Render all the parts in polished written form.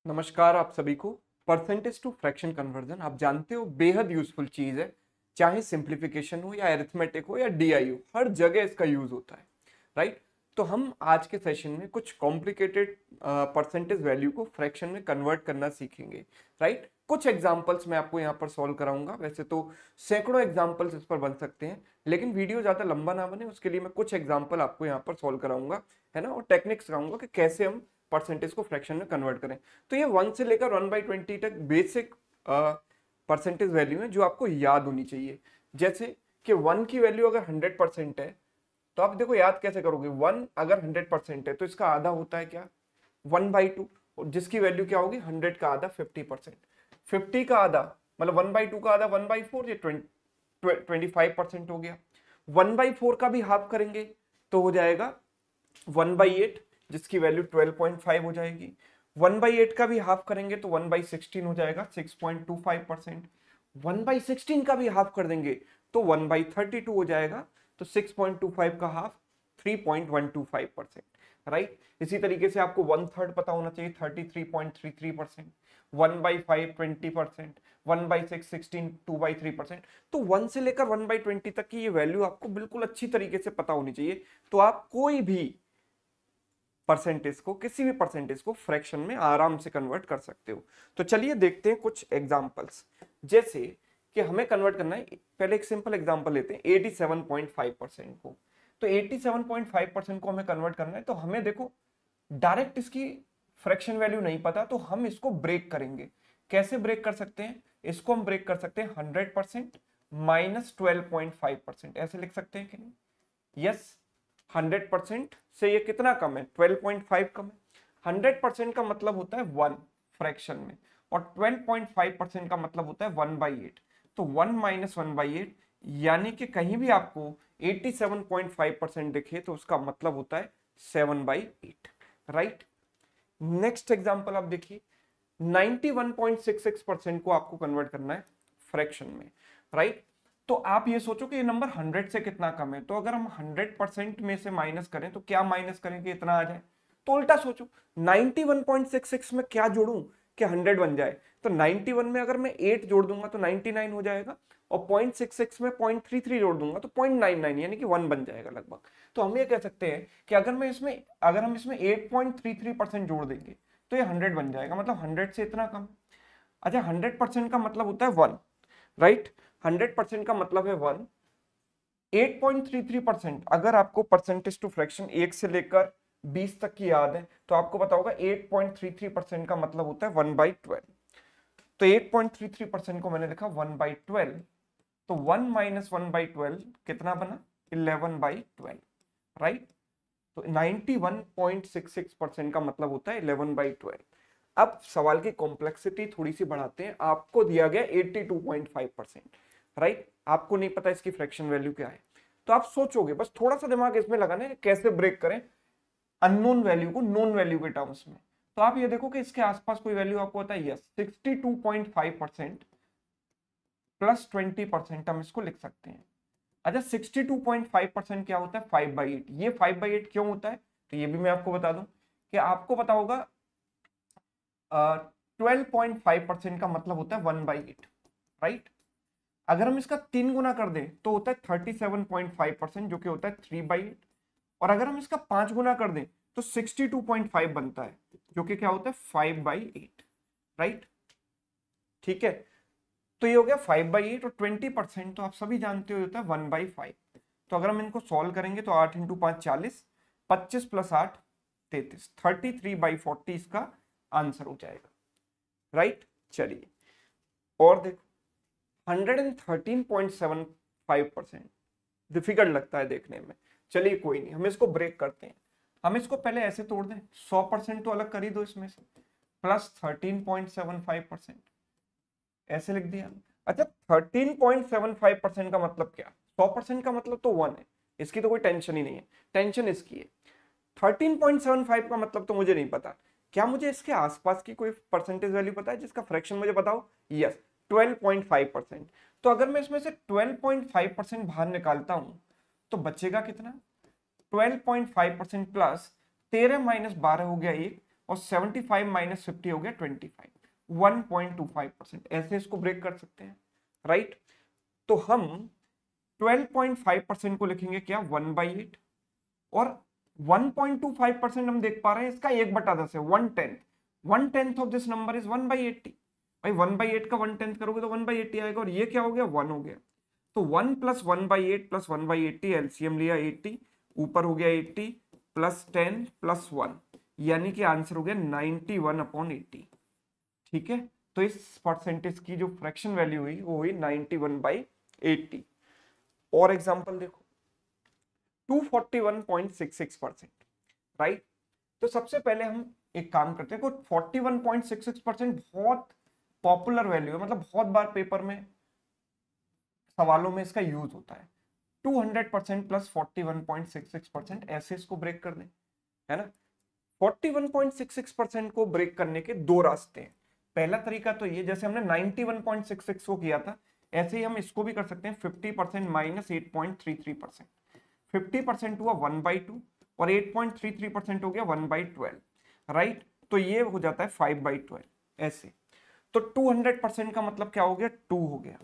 नमस्कार आप सभी को। परसेंटेज टू फ्रैक्शन कन्वर्जन आप जानते हो बेहद यूजफुल चीज है। चाहे सिंप्लीफिकेशन हो या अरिथमेटिक हो या डीआई हो, हर जगह इसका यूज होता है, राइट। तो हम आज के सेशन में कुछ कॉम्प्लिकेटेड परसेंटेज वैल्यू को फ्रैक्शन में कन्वर्ट करना सीखेंगे, राइट। कुछ एग्जांपल्स मैं आपको यहाँ पर सॉल्व कराऊंगा। वैसे तो सैकड़ों एग्जांपल्स इस पर बन सकते हैं, लेकिन वीडियो ज्यादा लंबा ना बने उसके लिए मैं कुछ एग्जांपल आपको यहाँ पर सॉल्व कराऊंगा, है ना, और टेक्निक्स कराऊंगा कि कैसे हम परसेंटेज को फ्रैक्शन में कन्वर्ट करें। तो ये 1 से लेकर 1/20 तक बेसिक परसेंटेज वैल्यू है जो आपको याद होनी चाहिए। जैसे कि 1 की वैल्यू अगर 100% है तो आप देखो याद कैसे करोगे। 1 अगर 100% है तो इसका आधा होता है क्या, 1/2, और जिसकी वैल्यू क्या होगी 100 का आधा 50%। 50 का आधा मतलब 1/2 का आधा 1/4, ये 25% हो गया। 1/4 का भी हाफ करेंगे तो हो जाएगा 1/8, जिसकी वैल्यू 12.5 हो जाएगी। 1/8 का भी हाफ करेंगे तो 1/16 हो जाएगा 6.25%। 1/16 का भी हाफ कर देंगे तो 1/32 हो जाएगा, तो 6.25 का हाफ 3.125%, राइट। इसी तरीके से आपको 1/3 पता होना चाहिए 33.33%, 1/5 20%, 1/6 16, 2/3%। तो 1 से लेकर 1/20 तक की ये वैल्यू आपको बिल्कुल अच्छी तरीके से पता होनी चाहिए। तो आप कोई भी परसेंटेज को, किसी भी परसेंटेज को फ्रैक्शन में आराम से कन्वर्ट कर सकते हो। तो चलिए देखते हैं कुछ एग्जांपल्स। जैसे कि हमें कन्वर्ट करना है, पहले एक सिंपल एग्जांपल लेते हैं 87.5% को। तो 87.5% को हमें कन्वर्ट करना है, तो हमें देखो डायरेक्ट इसकी फ्रैक्शन वैल्यू नहीं पता, तो हम इसको ब्रेक करेंगे। कैसे ब्रेक कर सकते हैं? इसको हम ब्रेक कर सकते हैं 100% माइनस 12.5%, ऐसे लिख सकते हैं कि नहीं? यस, 100% से ये कितना कम है? 12.5 कम है। 100% का मतलब होता है 1 फ्रैक्शन में, और 12.5% का मतलब होता है 1/8। तो 1 माइनस 1/8, यानी कि कहीं भी आपको 87.5% दिखे तो उसका मतलब होता है 7/8, राइट। नेक्स्ट एग्जांपल आप देखिए, 91.66% को आपको कन्वर्ट करना है फ्रैक्शन में, राइट। तो आप ये सोचो कि ये नंबर 100 से कितना कम है, तो अगर हम 100% में से माइनस करें तो क्या माइनस करें कि इतना आ जाए? तो उल्टा सोचो, 91.66 में क्या जोड़ूं कि 100 बन जाए? तो 91 में अगर मैं 8 जोड़ दूंगा तो 99 हो जाएगा, और 0.66 में 0.33 जोड़ दूंगा तो 0.99 यानी कि 1 बन जाएगा लगभग। तो हम ये कह सकते हैं कि अगर हम इसमें 8.33% जोड़ देंगे तो ये 100 बन जाएगा, मतलब 100 से इतना कम। अच्छा, 100% का मतलब होता है 1, राइट। 100% का मतलब है 1। 8.33%, अगर आपको परसेंटेज टू फ्रैक्शन 1 से लेकर 20 तक की याद है तो आपको पता होगा 8.33% का मतलब होता है 1/12। तो 8.33% को मैंने लिखा 1/12, तो 1 माइनस 1/12 कितना बना? 11/12, राइट। तो 91.66% का मतलब होता है 11/12। अब सवाल की कॉम्प्लेक्सिटी थोड़ी सी बढ़ाते हैं। आपको दिया गया 82.5%, राइट। आपको नहीं पता इसकी फ्रैक्शन वैल्यू क्या है, तो आप सोचोगे, बस थोड़ा सा दिमाग इसमें लगाना है कैसे ब्रेक करें अननोन वैल्यू को नोन वैल्यू के टर्म्स में। तो आप ये देखो कि इसके आसपास कोई वैल्यू आपको पता है? यस, 62.5% प्लस 20% हम इसको लिख सकते हैं। अच्छा, 62.5% क्या होता है? 5/8। ये 5/8 क्यों होता है तो ये भी मैं आपको बता दूं कि आपको पता होगा 12.5% का मतलब होता है 1/8, राइट। अगर हम इसका 3 गुना कर दें तो होता है 37.5%, जो कि होता है 3/8। और अगर हम इसका 5 गुना कर दें तो 62.5 बनता है, जो कि क्या होता है 5/8, राइट। ठीक है, तो ये हो गया 5/8, और 20% तो आप सभी जानते हो होता है 1/5। तो अगर हम इनको सॉल्व करेंगे तो 8 इंटू 5 40, 25 प्लस 8 33, 33/40 इसका आंसर हो जाएगा, राइट। चलिए और देखो, 113.75%, डिफिकल्ट लगता है देखने में। चलिए कोई नहीं, हम इसको ब्रेक करते हैं। हम इसको पहले ऐसे तोड़ दें, 100% तो अलग कर ही दो इसमें से, प्लस 13.75%, ऐसे लिख दिया। अच्छा, 13.75% का मतलब क्या? 100% का मतलब तो 1 है, इसकी तो कोई टेंशन ही नहीं है, टेंशन इसकी है। 13.75 का मतलब तो मुझे नहीं पता। क्या मुझे इसके आसपास की कोई परसेंटेज वैल्यू पता है जिसका फ्रैक्शन मुझे बताओ? यस, 12.5%। तो अगर मैं इसमें से 12.5% बाहर निकालता हूं तो बचेगा कितना? 12.5% प्लस 13 माइनस 12 हो गया 1, और 75 माइनस 50 हो गया 25, 1.25%। ऐसे इसको ब्रेक कर सकते हैं, राइट। तो हम 12.5% को लिखेंगे क्या, 1/8, और 1.25% हम देख पा रहे हैं इसका 1/10 है, 1/10, 1/10 ऑफ दिस नंबर इज 1/80। भाई 1/8 का 1/10 करोगे तो 1/80 आएगा, और ये क्या हो गया, 1 हो गया। तो 1 प्लस 1/8 प्लस 1/80, एलसीएम लिया 80, ऊपर हो गया 80 प्लस 10 प्लस 1, यानी कि आंसर हो गया 91/80। ठीक है, तो इस परसेंटेज की जो फ्रैक्शन वैल्यू हुई वो हुई 91/80। और एग्जांपल देखो, 241.66%, राइट। तो सबसे पहले हम एक काम करते हैं, 41.66% बहुत पॉपुलर वैल्यू है, मतलब बहुत बार पेपर में सवालों में इसका यूज होता है। 200% प्लस 41.66%, ऐसे इसको ब्रेक कर दें, है ना। 41.66% को ब्रेक करने के दो रास्ते हैं। पहला तरीका तो ये, जैसे हमने 91.66 को किया था, ऐसे ही हम इसको भी कर सकते हैं। 50% माइनस 8.33%, 50% हुआ 1/2 और 8.33% हो गया 1/12, राइट। तो ये हो जाता है 5/12 ऐसे। तो 200% का मतलब क्या हो गया, 2 हो गया,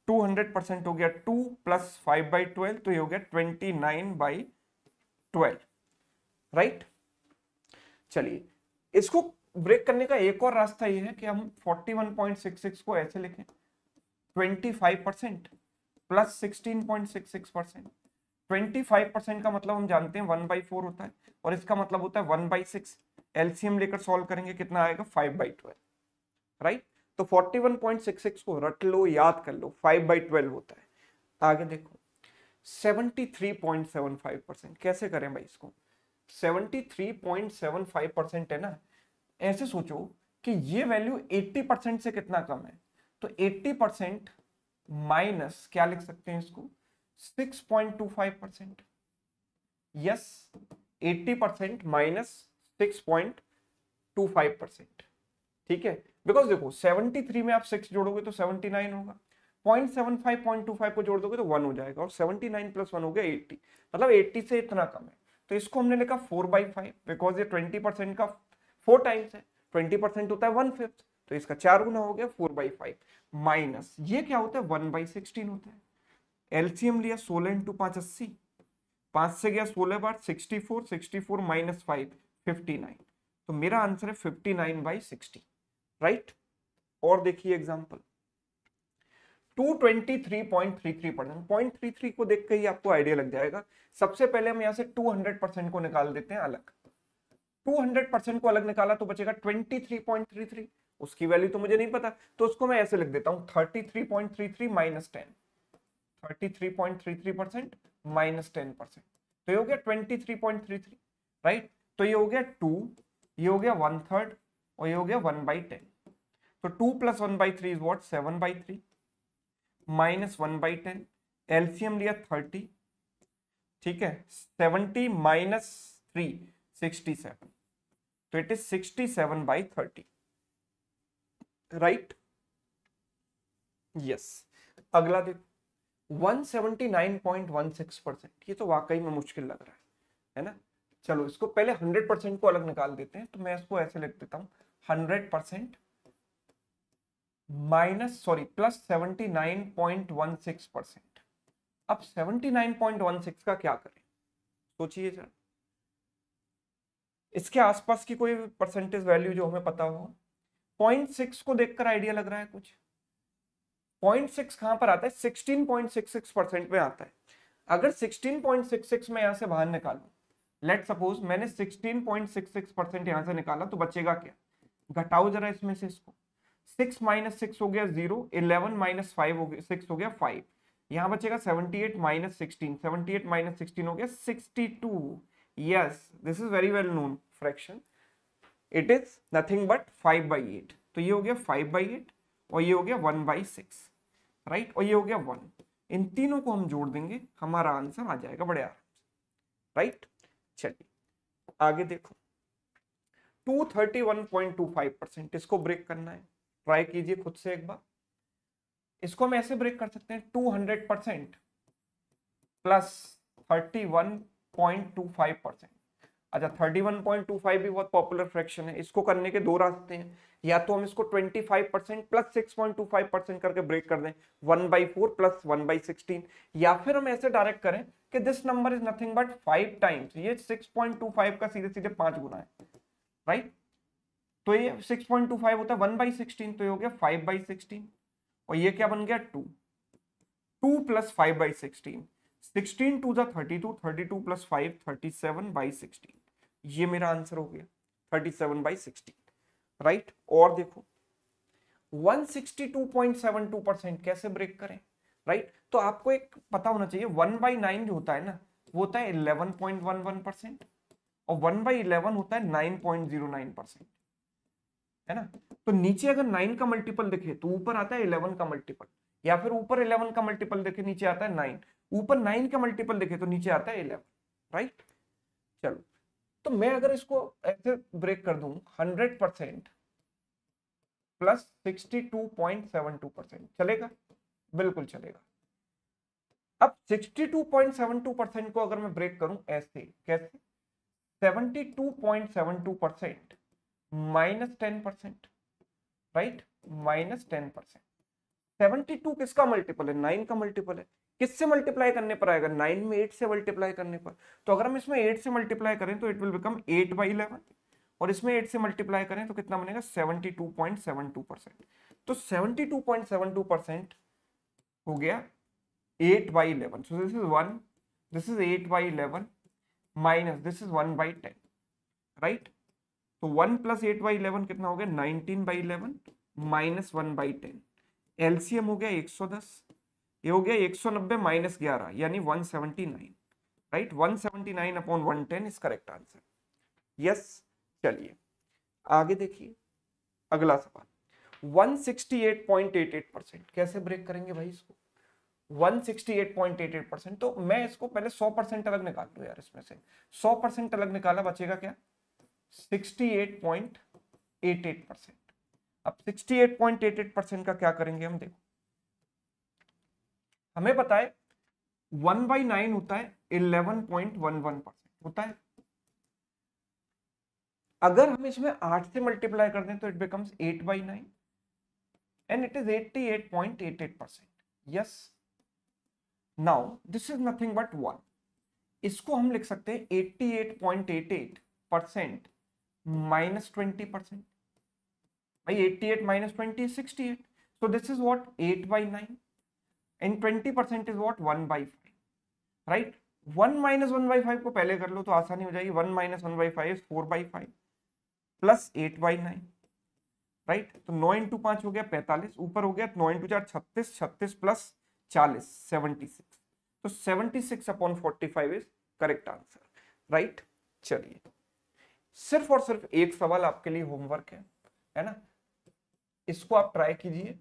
200% हो गया 2 प्लस 5/12, तो ये हो गया 29/12, राइट। चलिए, इसको ब्रेक करने का एक और रास्ता ये है कि हम 41.66 को ऐसे लिखें, 25% प्लस 16.66%। 25% का मतलब हम जानते हैं 1/4 होता है, और इसका मतलब होता है 1/6। एलसीएम लेकर सॉल्व करेंगे, कितना आएगा, 5/12, राइट। तो 41.66 को रट लो, याद कर लो, 5/12 होता है। आगे देखो, 73.75%, कैसे करें भाई इसको। 73.75% है ना, ऐसे सोचो कि ये वैल्यू 80% से कितना कम है, तो 80% माइनस क्या लिख सकते हैं इसको, 6.25%। यस, 80% माइनस 6.25%, ठीक है। बिकॉज देखो 73 में आप 6 जोड़ोगे तो 79 होगा, 0.75 0.25 को जोड़ दोगे तो 1 हो जाएगा, और 79 प्लस 1 हो गया 80, मतलब 80 से इतना कम है। तो इसको हमने लिखा 4/5, बिकॉज ये 20% का 4 टाइम्स है, 20% होता है 1/5, तो इसका 4 गुना हो गया 4/5, माइनस ये क्या होता है 1/16 होता है। एलसीएम लिया 16 इंटू 5 80, 5 से गया 16 बार 64, 64 माइनस 5 59, तो मेरा आंसर है 59/60, राइट। और देखिए एग्जांपल 223.33%, 0.33 को देख के ही आपको आइडिया लग जाएगा। सबसे पहले हम यहां से 200% को निकाल देते हैं अलग। 200% को अलग निकाला तो बचेगा 23.33, उसकी वैल्यू तो मुझे नहीं पता, तो उसको मैं ऐसे लिख देता हूं 33.33 माइनस 10, 33.33% माइनस 10%, तो ये हो गया 23.33, राइट। तो ये हो गया 2, ये हो गया 1/3, और ये हो गया 1/10। तो 2 plus 1/3 is what, 7/3 minus 1/10, LCM लिया 30, ठीक है, 70 माइनस 3 67, तो इट इज 67/30, राइट। यस, अगला देखो 179.16%, ये तो वाकई में मुश्किल लग रहा है ना। चलो इसको पहले 100% को अलग निकाल देते हैं, तो मैं इसको ऐसे लिख देता हूं 100% माइनस सॉरी प्लस 79.16%। अब 79.16 का क्या करें, सोचिए जरा, इसके आसपास की कोई परसेंटेज वैल्यू जो हमें पता हो। 0.6 को देखकर आइडिया लग रहा है कुछ, 0.6 कहां पर आता है, 16.66% में आता है। अगर 16.66 में यहां से बाहर निकालू, लेट सपोज मैंने 16.66% यहां से निकाला, तो बचेगा क्या, घटाओ जरा इसमें से इसको, 6 माइनस 6 हो गया 0, 11 माइनस 5 हो गया 6 हो गया 5, यहां बचेगा 78 माइनस 16, 78 माइनस 16 हो गया 62। Yes, this is very well known fraction, it is nothing but 5/8, तो ये हो गया 5/8, और ये हो गया 1/6, राइट, और ये हो गया 1। इन तीनों को हम जोड़ देंगे, हमारा आंसर आ जाएगा बड़े आराम से, राइट। चलिए आगे देखो, 231.25%, इसको ब्रेक करना है, ट्राई कीजिए खुद से एक बार। इसको हम ऐसे ब्रेक कर सकते हैं, 200% प्लस 31.25%, अच्छा 31.25 भी बहुत पॉपुलर फ्रैक्शन है। इसको करने के दो रास्ते हैं, या तो हम इसको 25% प्लस 6.25% करके ब्रेक कर दें 1/4 प्लस 1/16, या फिर हम ऐसे डायरेक्ट करें कि this number is nothing but 5 times, ये 6.25 का सीधे सीधे 5 गुना है, राइट। तो ये 6.25 होता है 1/16, तो ये हो गया 5/16, और ये क्या बन गया 2 प्लस 5/16, 16 2 जा 32, 32 प्लस 5 37/16, ये मेरा आंसर हो गया 37/16, राइट। और देखो 162.72% कैसे ब्रेक करें, राइट। तो आपको एक पता होना चाहिए 1/9 जो होता है ना, वो होता है 11.11%, और 1/11 होता है 9.09%, है ना। तो नीचे अगर 9 का मल्टीपल देखे तो ऊपर आता है 11 का मल्टीपल, या फिर ऊपर 11 का मल्टीपल देखे नीचे आता है 9, ऊपर 9 का मल्टीपल देखे तो नीचे आता है 11, राइट। चलो, तो मैं अगर इसको ऐसे ब्रेक कर दूं 100% प्लस 62.72%, चलेगा? बिल्कुल चलेगा। अब 62.72% को अगर मैं ब्रेक करूं ऐसे, कैसे? 72.72% माइनस 10%, राइट, माइनस 10%। 72 किसका मल्टीपल है? 9 का मल्टीपल है। किससे मल्टीप्लाई करने पर आएगा? 9 में 8 से मल्टीप्लाई करने पर। तो अगर हम इसमें 8 से मल्टीप्लाई करें तो इट विल बिकम 8/11, और इसमें 8 से मल्टीप्लाई करें तो कितना बनेगा? 72.72%। तो 72.72% हो गया 8/11। So this is 1, this is 8/11 minus this is 1/10, right. तो 1 प्लस 8/11 कितना हो गया? 19/11 माइनस 1/10, एलसीएम हो गया 110, ये हो गया 190 माइनस 11 यानी 179, right. 179 upon 110 is correct answer. Yes, चलिए आगे देखिए अगला सवाल। 168.88% कैसे ब्रेक करेंगे भाई इसको? 168.88%, तो मैं इसको पहले 100% अलग निकाल लूं यार, इसमें से 100% अलग निकाला, बचेगा क्या? 68.88%। अब 68.88% का क्या करेंगे हम? देखो हमें पता है 1/9 होता है 11.11% होता है। अगर हम इसमें 8 से मल्टीप्लाई कर दें तो it becomes 8/9 and it is 88.88%। Yes, now this is nothing but 1। इसको हम लिख सकते हैं 88.88% माइनस 20%। भाई 88 minus 20 is 68, so this is what 8/9 and 20% is what 1/5, right। 1 minus 1/5 को पहले कर लो तो आसानी हो जाएगी। 1 माइनस 1/5 is 4/5 प्लस 8/9, राइट। तो 9 इंटू 5 हो गया 45, ऊपर हो गया 9 इंटू 4 36, 36 प्लस 40 76, तो 76 upon 45 is correct answer, right. चलिए सिर्फ और सिर्फ एक सवाल आपके लिए होमवर्क है ना, इसको आप ट्राई कीजिए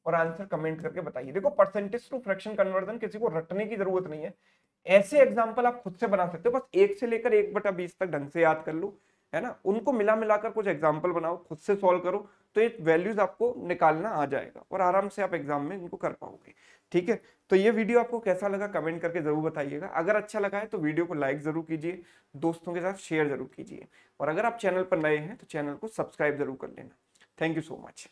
और आंसर कमेंट करके बताइए। देखो परसेंटेज टू फ्रैक्शन कन्वर्जन किसी को रटने की जरूरत नहीं है, ऐसे एग्जांपल आप खुद से बना सकते हो। बस 1 से लेकर 1/20 तक ढंग से याद कर लो, है ना। उनको मिला मिलाकर कुछ एग्जांपल बनाओ, खुद से सॉल्व करो, तो ये वैल्यूज आपको निकालना आ जाएगा और आराम से आप एग्जाम में इनको कर पाओगे। ठीक है, तो ये वीडियो आपको कैसा लगा कमेंट करके जरूर बताइएगा। अगर अच्छा लगा है तो वीडियो को लाइक जरूर कीजिए, दोस्तों के साथ शेयर जरूर कीजिए, और अगर आप चैनल पर नए हैं तो चैनल को सब्सक्राइब जरूर कर लेना। Thank you so much.